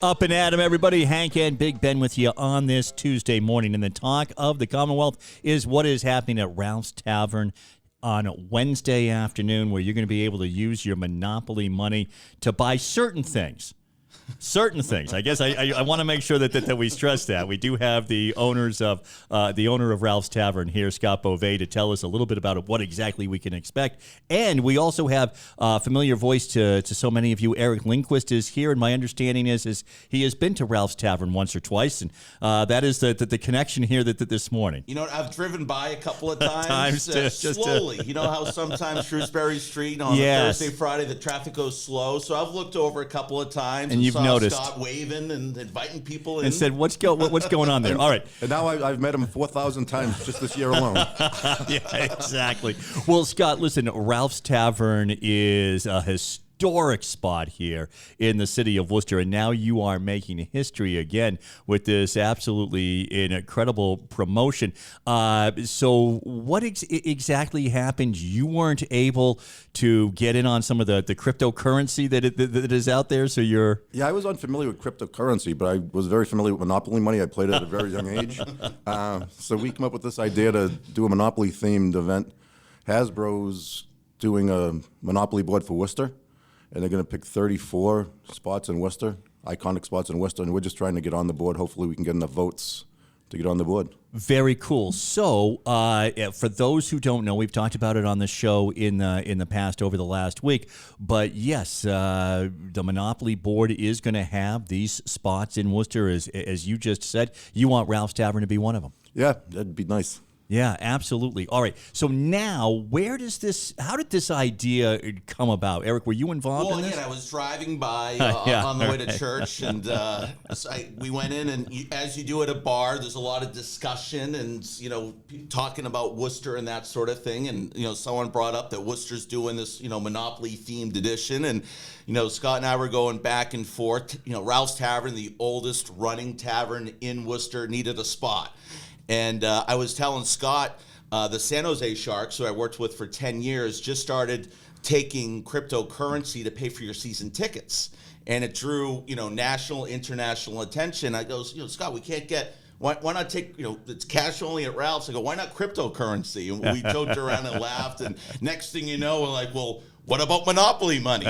Up and at 'em, everybody. Hank and Big Ben with you on this Tuesday morning. And the talk of the Commonwealth is what is happening at Ralph's Tavern on Wednesday afternoon, where you're going to be able to use your Monopoly money to buy certain things. Certain things. I guess I want to make sure that we stress that. We do have the owner of Ralph's Tavern here, Scott Beauvais, to tell us a little bit about what exactly we can expect. And we also have a familiar voice to so many of you. Eric Lindquist is here, and my understanding is he has been to Ralph's Tavern once or twice, and that is the connection here that this morning. You know, I've driven by a couple of times, slowly. You know how sometimes Shrewsbury Street on a Thursday, Friday, the traffic goes slow. So I've looked over a couple of times and you've noticed Scott waving and inviting people in. And said, what's going on there? All right. And now I've met him 4,000 times just this year alone. Yeah, exactly. Well, Scott, listen, Ralph's Tavern is a historic spot here in the city of Worcester, and now you are making history again with this absolutely incredible promotion. So what exactly happened? You weren't able to get in on some of the cryptocurrency that is out there, so you're... Yeah, I was unfamiliar with cryptocurrency, but I was very familiar with Monopoly money. I played it at a very young age. So we came up with this idea to do a Monopoly-themed event. Hasbro's doing a Monopoly board for Worcester, and they're going to pick 34 spots in Worcester, iconic spots in Worcester, and we're just trying to get on the board. Hopefully we can get enough votes to get on the board. Very cool. So, for those who don't know, we've talked about it on the show in the past over the last week. But yes, the Monopoly board is going to have these spots in Worcester, as you just said. You want Ralph's Tavern to be one of them. Yeah, that'd be nice. Yeah, absolutely. All right. So now, how did this idea come about? Eric, were you involved in this? Well, again, I was driving by on the way to church, and we went in, and as you do at a bar, there's a lot of discussion and, talking about Worcester and that sort of thing. And, someone brought up that Worcester's doing this, Monopoly-themed edition. And, Scott and I were going back and forth. Ralph's Tavern, the oldest running tavern in Worcester, needed a spot. And I was telling Scott, the San Jose Sharks, who I worked with for 10 years, just started taking cryptocurrency to pay for your season tickets. And it drew, national, international attention. I go, Scott, we can't get, why not take, it's cash only at Ralph's. I go, why not cryptocurrency? And we joked around and laughed. And next thing you know, we're like, well, what about Monopoly money?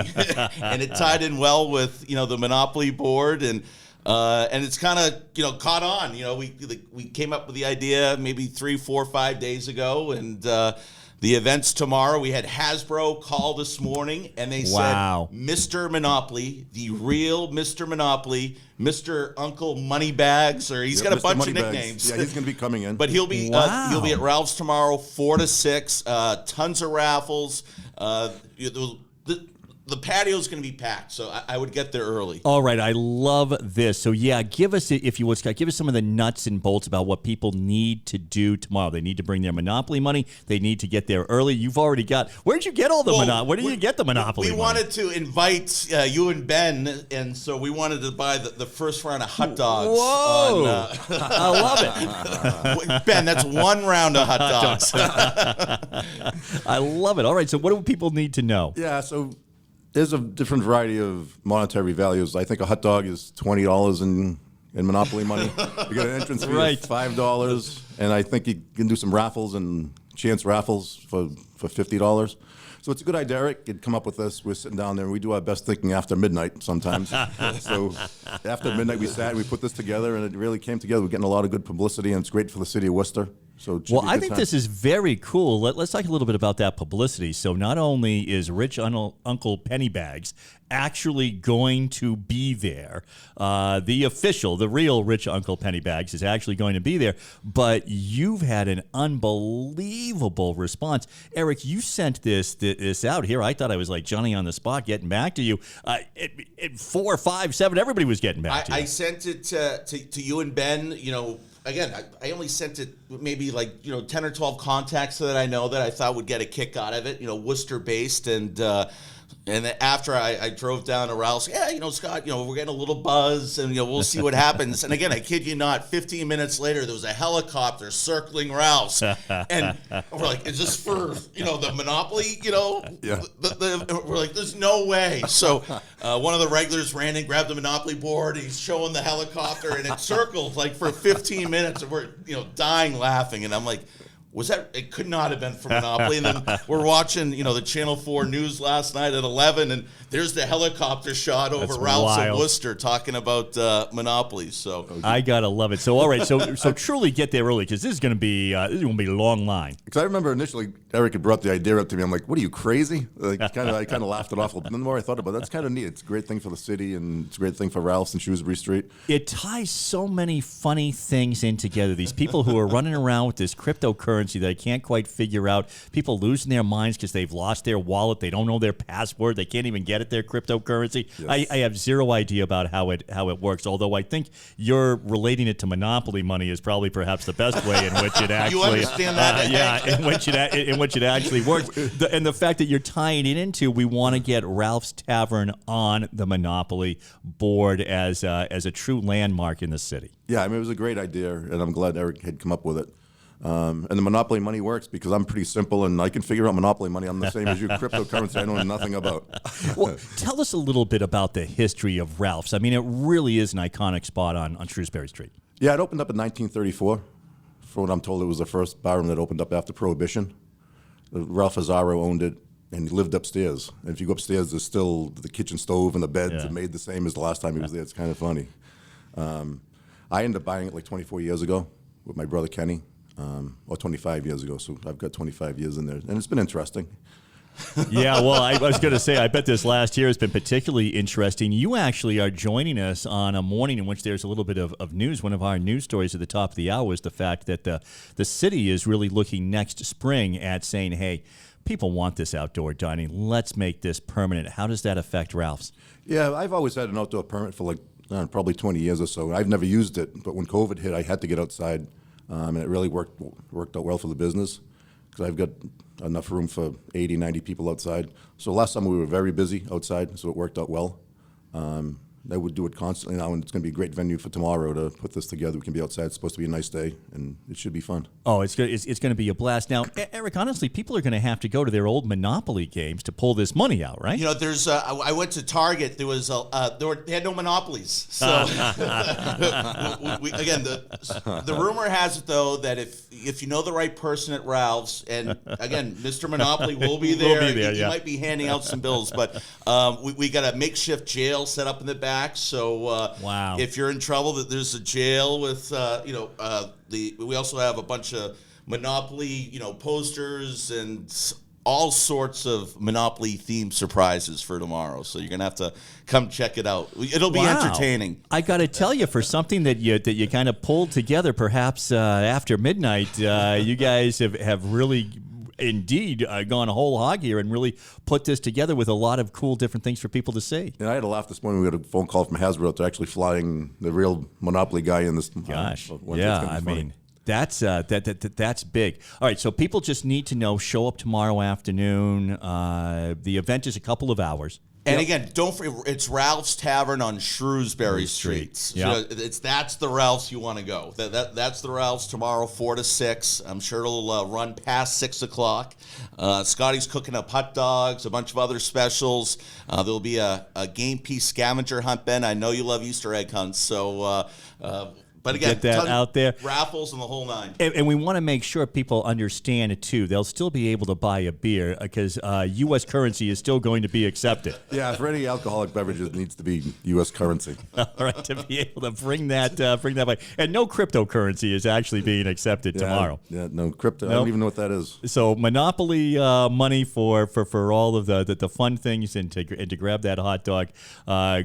And it tied in well with, the Monopoly board. And it's kind of, caught on. We came up with the idea maybe 3, 4, 5 days ago, and the event's tomorrow. We had Hasbro call this morning, and they said, Mr. Monopoly, the real Mr. Monopoly, Mr. Uncle Moneybags, or he's got a Mr. bunch Moneybags. of nicknames. Yeah, he's going to be coming in. But he'll be at Ralph's tomorrow, 4 to 6. Tons of raffles. The patio's going to be packed, so I would get there early. All right, I love this. So, yeah, give us, if you would, Scott, give us some of the nuts and bolts about what people need to do tomorrow. They need to bring their Monopoly money. They need to get there early. You've already got, where'd you get all the Monopoly? Where did you get the Monopoly money? We wanted to invite you and Ben, and so we wanted to buy the first round of hot dogs. Whoa! I love it. Ben, that's one round of hot dogs. I love it. All right, so what do people need to know? Yeah, so... there's a different variety of monetary values. I think a hot dog is $20 in Monopoly money. You get an entrance fee of $5, and I think you can do some raffles and chance raffles for $50. So it's a good idea, Eric. You'd come up with this. We're sitting down there, and we do our best thinking after midnight sometimes. So after midnight, we sat and we put this together, and it really came together. We're getting a lot of good publicity, and it's great for the city of Worcester. So I think this is very cool. Let's talk a little bit about that publicity. So not only is Rich Uncle Pennybags actually going to be there, the real Rich Uncle Pennybags is actually going to be there, but you've had an unbelievable response. Eric, you sent this out here. I thought I was like Johnny on the spot getting back to you. At 4, 5, 7, everybody was getting back to you. I sent it to you and Ben, Again, I only sent it maybe 10 or 12 contacts that I know that I thought would get a kick out of it, Worcester based, and And then after I drove down to Ralph's, Scott, we're getting a little buzz, and we'll see what happens. And again, I kid you not, 15 minutes later, there was a helicopter circling Ralph's, and we're like, "Is this for the Monopoly?" Yeah. We're like, "There's no way." So one of the regulars ran in, grabbed the Monopoly board. He's showing the helicopter, and it circled like for 15 minutes, and we're dying laughing. And I'm like, was that? It could not have been for Monopoly. And then we're watching, the Channel 4 news last night at 11, and there's the helicopter shot over Ralph's of Worcester talking about Monopoly. So I gotta love it. So all right, so truly get there early, because this is gonna be a long line. Because I remember initially Eric had brought the idea up to me. I'm like, "What are you, crazy?" I kind of laughed it off. But then the more I thought about it, that's kind of neat. It's a great thing for the city, and it's a great thing for Ralph's and Shrewsbury Street. It ties so many funny things in together. These people who are running around with this cryptocurrency that I can't quite figure out. People losing their minds because they've lost their wallet. They don't know their password. They can't even get at their cryptocurrency. Yes. I have zero idea about how it works. Although I think you're relating it to Monopoly money is probably perhaps the best way in which it actually. You understand that? In which it actually works. And the fact that you're tying it into, we want to get Ralph's Tavern on the Monopoly board as a true landmark in the city. Yeah, it was a great idea, and I'm glad Eric had come up with it. And the Monopoly money works because I'm pretty simple and I can figure out Monopoly money. I'm the same as you. Cryptocurrency, I know nothing about. Well, tell us a little bit about the history of Ralph's. I mean, it really is an iconic spot on Shrewsbury Street. Yeah, it opened up in 1934. From what I'm told, it was the first barroom that opened up after Prohibition. Ralph Azzaro owned it, and he lived upstairs. And if you go upstairs, there's still the kitchen stove and the beds are made the same as the last time he was there. It's kind of funny. I ended up buying it like 24 years ago with my brother Kenny. Or 25 years ago, so I've got 25 years in there, and it's been interesting. Yeah, well, I was going to say, I bet this last year has been particularly interesting. You actually are joining us on a morning in which there's a little bit of news. One of our news stories at the top of the hour is the fact that the city is really looking next spring at saying, hey, people want this outdoor dining. Let's make this permanent. How does that affect Ralph's? Yeah, I've always had an outdoor permit for probably 20 years or so. I've never used it, but when COVID hit, I had to get outside. And it really worked out well for the business because I've got enough room for 80, 90 people outside. So last summer we were very busy outside, so it worked out well. I would do it constantly now, and it's going to be a great venue for tomorrow to put this together. We can be outside. It's supposed to be a nice day, and it should be fun. Oh, it's going to be a blast. Now, Eric, honestly, people are going to have to go to their old Monopoly games to pull this money out, right? There's. I went to Target. There was they had no monopolies. So again, the rumor has it though that if you know the right person at Ralph's, and again, Mr. Monopoly will be there. He might be handing out some bills, but we got a makeshift jail set up in the back. So wow. If you're in trouble, that there's a jail with we also have a bunch of Monopoly posters and all sorts of Monopoly themed surprises for tomorrow. So you're gonna have to come check it out. It'll be entertaining. I got to tell you, for something that you kind of pulled together, perhaps after midnight, you guys have really. Indeed, gone whole hog here and really put this together with a lot of cool different things for people to see. Yeah, I had a laugh this morning. We got a phone call from Hasbro. They're actually flying the real Monopoly guy in this. Gosh, yeah, I mean, that's big. All right, so people just need to know, show up tomorrow afternoon. The event is a couple of hours. And again, don't forget, it's Ralph's Tavern on Shrewsbury Street. Yep. So that's the Ralph's you want to go. That's the Ralph's tomorrow, 4 to 6. I'm sure it'll run past 6 o'clock. Scotty's cooking up hot dogs, a bunch of other specials. There'll be a game piece scavenger hunt, Ben. I know you love Easter egg hunts, so. But again, get that out there. Raffles and the whole nine. And we want to make sure people understand it, too. They'll still be able to buy a beer because U.S. currency is still going to be accepted. Yeah, for any alcoholic beverages, it needs to be U.S. currency. All right, to be able to bring that by. And no cryptocurrency is actually being accepted tomorrow. Yeah, no crypto. Nope. I don't even know what that is. So Monopoly money for all of the fun things and to grab that hot dog.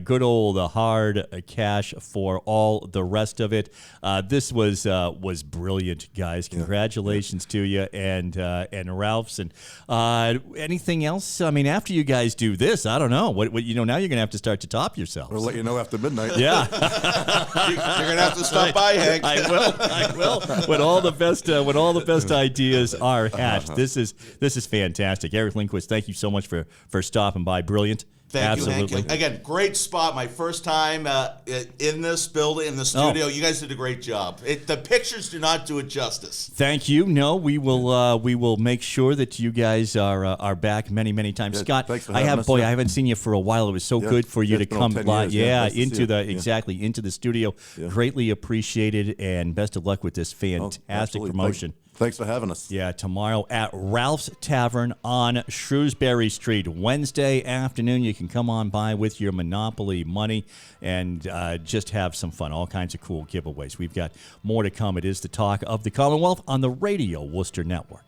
Good old hard cash for all the rest of it. it. This was brilliant, guys. Congratulations to you and Ralph's. And anything else? I mean, after you guys do this, I don't know. What now you're going to have to start to top yourselves. We'll let you know after midnight. Yeah. You're going to have to stop by, Hank. I will. When all the best ideas are hatched. This is fantastic. Eric Lindquist, thank you so much for stopping by. Brilliant. Thank Absolutely. you, Hank. Again, great spot. My first time in this building, in the studio. You guys did a great job. The pictures do not do it justice. Thank you. No, we will make sure that you guys are back many times. Yeah, Scott, thanks for I having us. I haven't seen you for a while. It was so good for you to it's been come 10 live. years. Yeah, Nice to into see the you. into the studio. Yeah. Greatly appreciated, and best of luck with this fantastic Absolutely. promotion. Thanks for having us. Yeah, tomorrow at Ralph's Tavern on Shrewsbury Street. Wednesday afternoon, you can come on by with your Monopoly money and just have some fun. All kinds of cool giveaways. We've got more to come. It is the talk of the Commonwealth on the Radio Worcester Network.